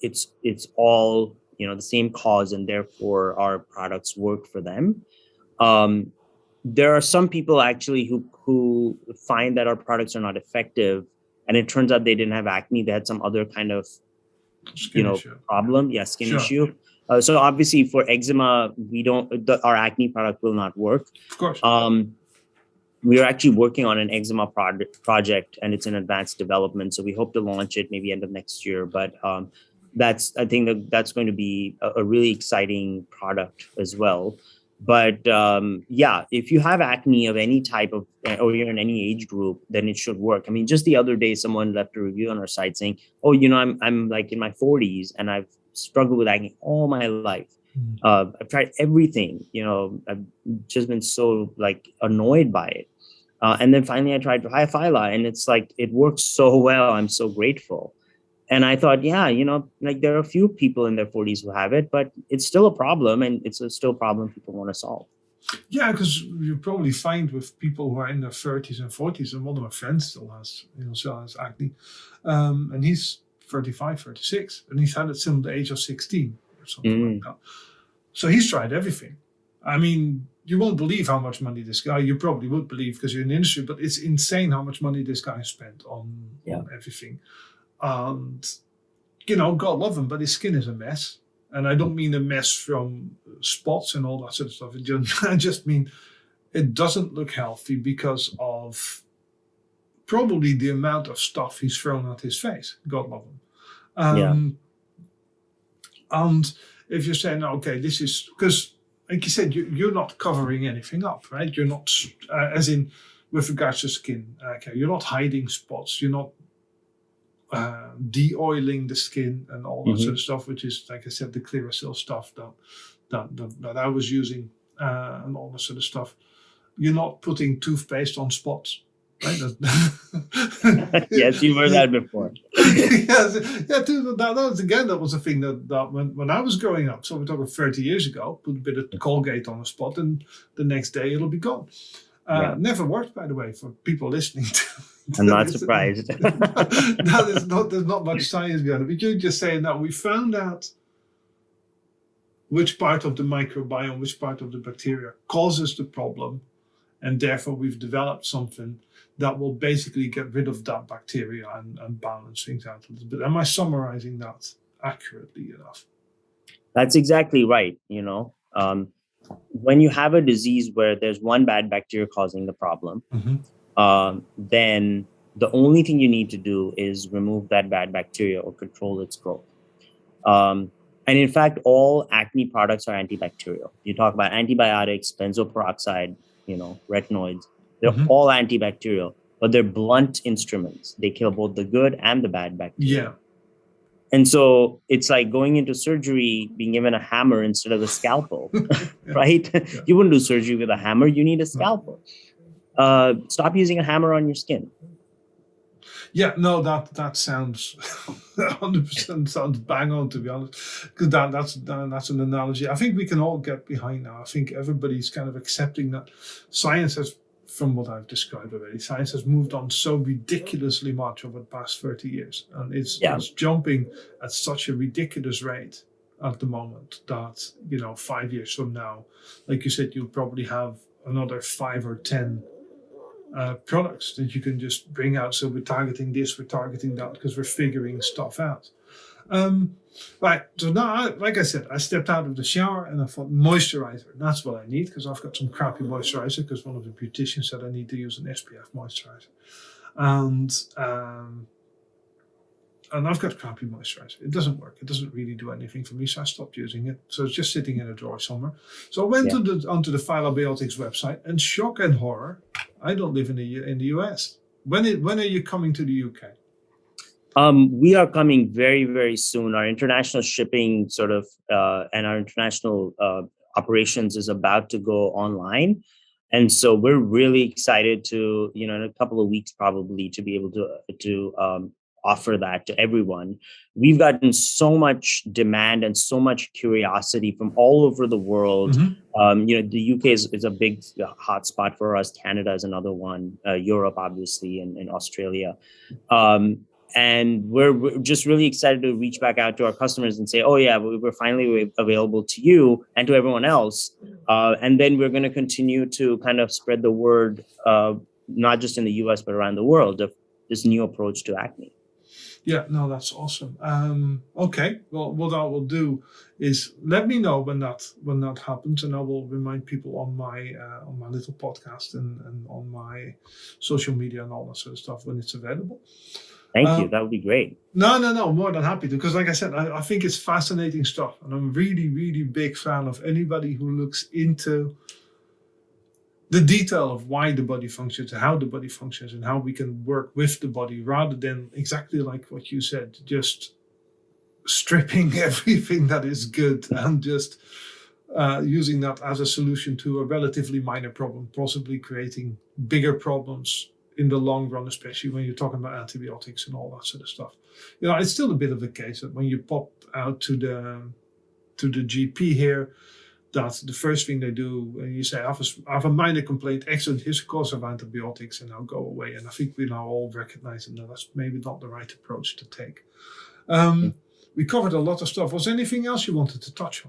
it's all, the same cause, and therefore our products work for them. There are some people actually who find that our products are not effective, and it turns out they didn't have acne; they had some other kind of skin issue. Problem. Yeah, skin issue. So obviously for eczema, our acne product will not work. Of course. We are actually working on an eczema project, and it's in advanced development. So we hope to launch it maybe end of next year. But I think that's going to be a really exciting product as well. But if you have acne of any type of, or you're in any age group, then it should work. I mean, just the other day, someone left a review on our site saying, "Oh, I'm like in my 40s and I've struggled with acne all my life. I've tried everything. I've just been so annoyed by it." And then finally I tried Phyla, and it's like, it works so well. I'm so grateful. And I thought, there are a few people in their 40s who have it, but it's still a problem, and it's still a problem people want to solve. Yeah, because you probably find with people who are in their 30s and 40s, and one of my friends still has acne, and he's 35, 36, and he's had it since the age of 16 or something like that. So he's tried everything. I mean, you won't believe how much money this guy, you probably would believe because you're in the industry, but it's insane how much money this guy spent on everything. And, God love him, but his skin is a mess. And I don't mean a mess from spots and all that sort of stuff. I just mean it doesn't look healthy because of probably the amount of stuff he's thrown at his face. God love him. And if you're saying, okay, this is, because like you said, you're not covering anything up, right? You're not, as in with regards to skin, you're not hiding spots. You're not de-oiling the skin and all that sort of stuff, which is, like I said, the Clearasil stuff that I was using and all that sort of stuff. You're not putting toothpaste on spots, right? Yes, you've heard that before. That was a thing that when I was growing up, so we're talking 30 years ago, put a bit of Colgate on a spot and the next day it'll be gone. Never worked, by the way, for people listening to. I'm not surprised. There's not much science behind it. But you're just saying that we found out which part of the microbiome, which part of the bacteria causes the problem, and therefore we've developed something that will basically get rid of that bacteria and balance things out a little bit. Am I summarizing that accurately enough? That's exactly right. When you have a disease where there's one bad bacteria causing the problem, then the only thing you need to do is remove that bad bacteria or control its growth. And in fact, all acne products are antibacterial. You talk about antibiotics, benzoyl peroxide, retinoids. They're all antibacterial, but they're blunt instruments. They kill both the good and the bad bacteria. Yeah. And so it's like going into surgery, being given a hammer instead of a scalpel, right? Yeah. You wouldn't do surgery with a hammer. You need a scalpel. Stop using a hammer on your skin. Yeah, no, that sounds 100% sounds bang on, to be honest, because that's an analogy I think we can all get behind now. I think everybody's kind of accepting that science has, from what I've described already, science has moved on so ridiculously much over the past 30 years, and it's jumping at such a ridiculous rate at the moment that 5 years from now, like you said, you'll probably have another 5 or 10 products that you can just bring out. So we're targeting this, we're targeting that, because we're figuring stuff out. Right. So now, like I said, I stepped out of the shower and I thought moisturizer. That's what I need, because I've got some crappy moisturizer, because one of the beauticians said I need to use an SPF moisturizer. And I've got crappy moisturizer. It doesn't work. It doesn't really do anything for me, so I stopped using it. So it's just sitting in a drawer somewhere. So I went onto the Phylabiotics website, and shock and horror, I don't live in the US. When are you coming to the UK? We are coming very, very soon. Our international shipping and our international operations is about to go online. And so we're really excited to, in a couple of weeks, probably, to be able to offer that to everyone. We've gotten so much demand and so much curiosity from all over the world. The UK is a big hotspot for us. Canada is another one. Europe, obviously, and Australia. And we're just really excited to reach back out to our customers and say, oh yeah, we're finally available to you and to everyone else. And then we're going to continue to kind of spread the word, not just in the US, but around the world, of this new approach to acne. Yeah, no, that's awesome. Okay, well, what I will do is let me know when that happens, and I will remind people on my little podcast and on my social media and all that sort of stuff when it's available. Thank you. That would be great. No, more than happy to, because like I said, I think it's fascinating stuff, and I'm really, really big fan of anybody who looks into the detail of why the body functions and how the body functions and how we can work with the body, rather than exactly like what you said, just stripping everything that is good and just using that as a solution to a relatively minor problem, possibly creating bigger problems in the long run, especially when you're talking about antibiotics and all that sort of stuff. It's still a bit of a case that when you pop out to the GP here, that the first thing they do, and you say, I have a minor complaint, excellent, here's a course of antibiotics, and I'll go away. And I think we now all recognize that that's maybe not the right approach to take. We covered a lot of stuff. Was there anything else you wanted to touch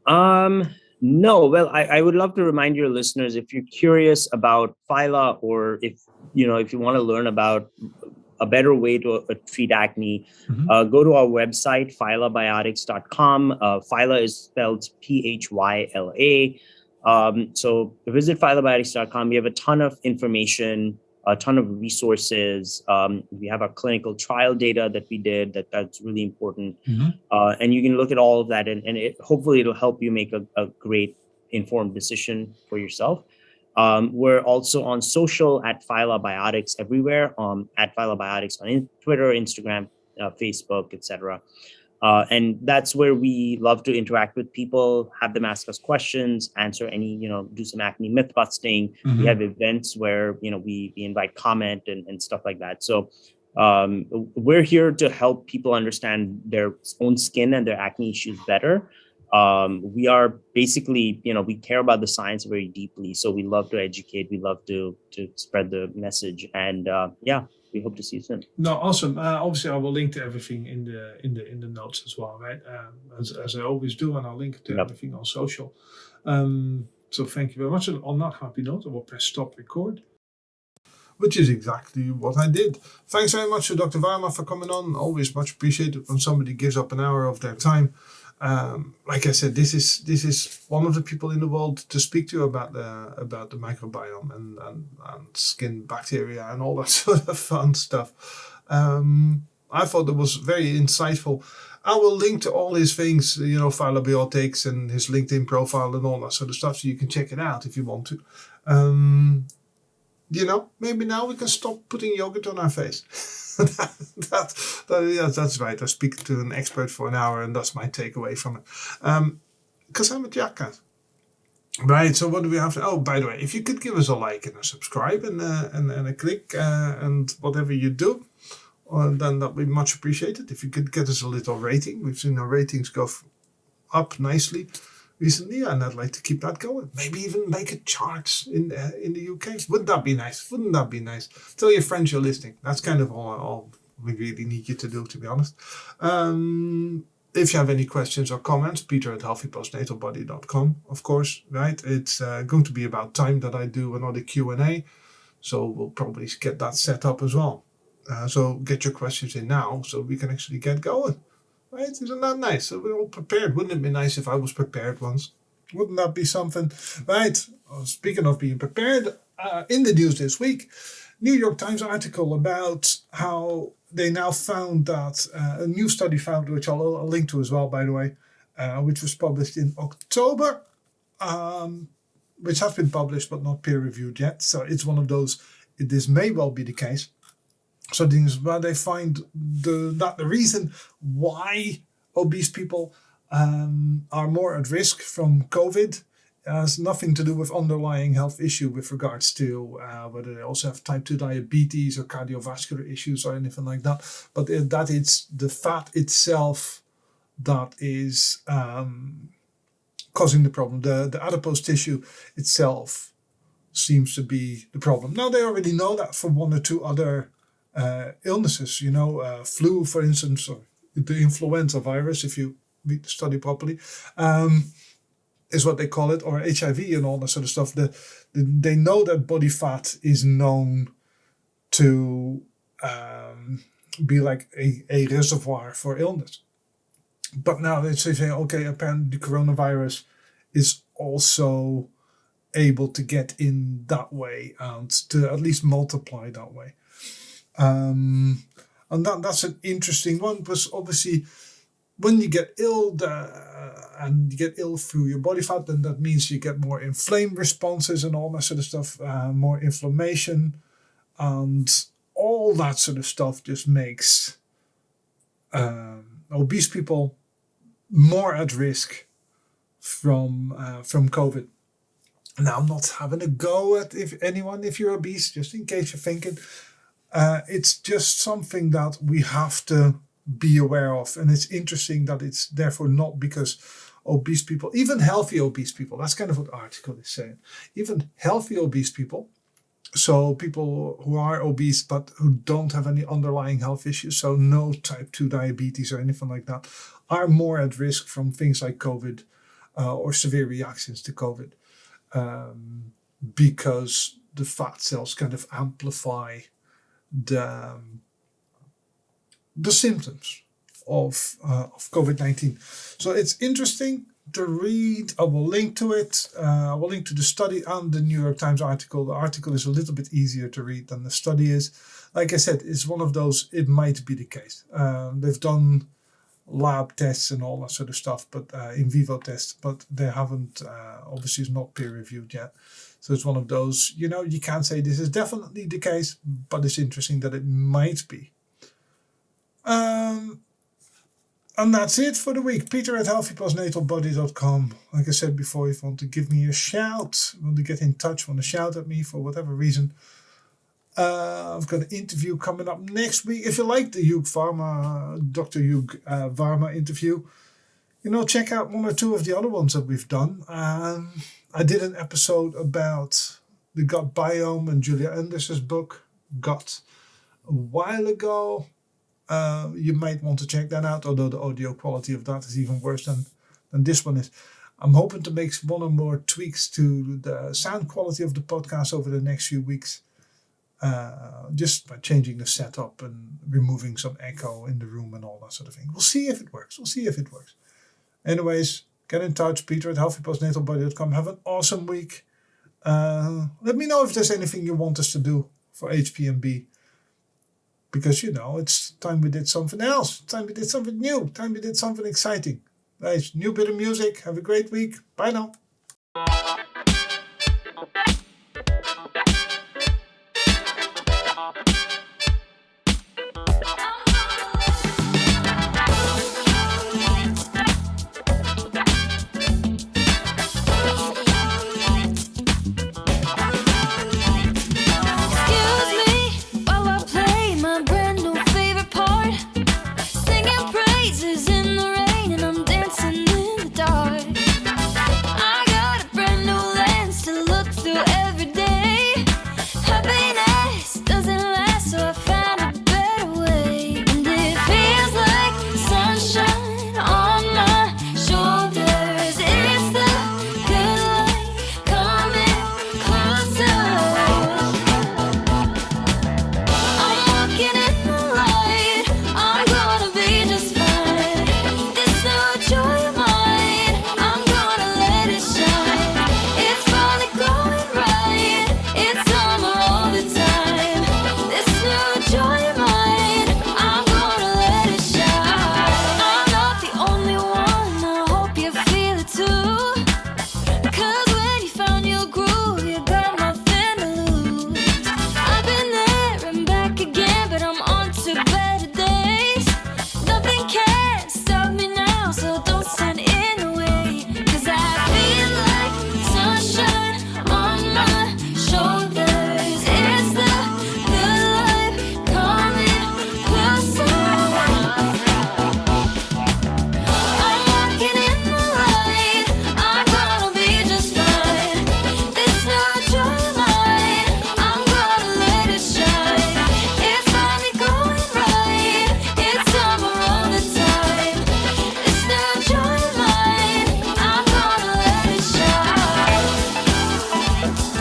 on? No. Well, I would love to remind your listeners, if you're curious about Phyla, or if you want to learn about a better way to treat acne, go to our website, phylabiotics.com. Phyla is spelled Phyla. So visit phylabiotics.com. We have a ton of information, a ton of resources. We have our clinical trial data that we did, that's really important. And you can look at all of that, and hopefully it'll help you make a great informed decision for yourself. We're also on social at Phylabiotics everywhere, at Phylabiotics on Twitter, Instagram, Facebook, etc. And that's where we love to interact with people, have them ask us questions, answer any, do some acne myth busting. We have events where, we invite comment and stuff like that. So we're here to help people understand their own skin and their acne issues better. We are basically, we care about the science very deeply. So we love to educate. We love to spread the message. And we hope to see you soon. No, awesome. Obviously, I will link to everything in the notes as well, right? As I always do, and I'll link to everything on social. So thank you very much. And on that happy note, I will press stop record, which is exactly what I did. Thanks very much to Dr. Varma for coming on. Always much appreciated when somebody gives up an hour of their time. Like I said, this is one of the people in the world to speak to about the microbiome and skin bacteria and all that sort of fun stuff. I thought it was very insightful. I will link to all his things, Phylobiotics and his LinkedIn profile and all that sort of stuff, so you can check it out if you want to. Maybe now we can stop putting yogurt on our face. That's right. I speak to an expert for an hour, and that's my takeaway from it. Because I'm a jackass. Right, so what do we have to... Oh, by the way, if you could give us a like and a subscribe and a click and whatever you do, then that would be much appreciated. If you could get us a little rating. We've seen our ratings go up nicely recently, and I'd like to keep that going. Maybe even make a chart in the UK. Wouldn't that be nice? Tell your friends you're listening. That's kind of all we really need you to do, to be honest. If you have any questions or comments, peter@healthypostnatalbody.com, of course, right? It's going to be about time that I do another Q&A, so we'll probably get that set up as well. So get your questions in now so we can actually get going. Right? Isn't that nice? So we're all prepared. Wouldn't it be nice if I was prepared once? Wouldn't that be something? Right. Speaking of being prepared, in the news this week, New York Times article about how they now found that a new study found, which I'll link to as well, by the way, which was published in October, which has been published but not peer-reviewed yet. So it's one of those, this may well be the case. So things where they find that the reason why obese people are more at risk from COVID has nothing to do with underlying health issue with regards to whether they also have type 2 diabetes or cardiovascular issues or anything like that, but that it's the fat itself that is causing the problem. The adipose tissue itself seems to be the problem. Now they already know that from one or two other illnesses, flu, for instance, or the influenza virus, if you read the study properly, is what they call it, or HIV and all that sort of stuff. They know that body fat is known to be like a reservoir for illness. But now they're saying, okay, apparently the coronavirus is also able to get in that way and to at least multiply that way. And that's an interesting one, because obviously when you get ill and you get ill through your body fat, then that means you get more inflamed responses and all that sort of stuff, more inflammation, and all that sort of stuff just makes obese people more at risk from COVID. Now, I'm not having a go at if you're obese, just in case you're thinking. It's just something that we have to be aware of. And it's interesting that it's therefore not because obese people, even healthy obese people, that's kind of what the article is saying, even healthy obese people, so people who are obese but who don't have any underlying health issues, so no type 2 diabetes or anything like that, are more at risk from things like COVID or severe reactions to COVID, because the fat cells kind of amplify the symptoms of COVID-19. So it's interesting to read. I will link to it. I will link to the study and the New York Times article. The article is a little bit easier to read than the study is. Like I said, it's one of those, it might be the case. They've done lab tests and all that sort of stuff, but in vivo tests, but they haven't, obviously it's not peer reviewed yet. So it's one of those, you can't say this is definitely the case, but it's interesting that it might be. And that's it for the week. Peter@healthypostnatalbody.com. Like I said before, if you want to give me a shout, want to get in touch, want to shout at me for whatever reason, I've got an interview coming up next week. If you like the Dr. Hugh Varma interview, check out one or two of the other ones that we've done. I did an episode about the gut biome and Julia Enders's book, Gut, a while ago. You might want to check that out, although the audio quality of that is even worse than this one is. I'm hoping to make one or more tweaks to the sound quality of the podcast over the next few weeks. Just by changing the setup and removing some echo in the room and all that sort of thing. We'll see if it works. Anyways, get in touch, peter@healthypostnatalbody.com. Have an awesome week. Let me know if there's anything you want us to do for HPMB. Because, it's time we did something else. Time we did something new. Time we did something exciting. Nice. New bit of music. Have a great week. Bye now.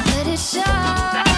Let it shine.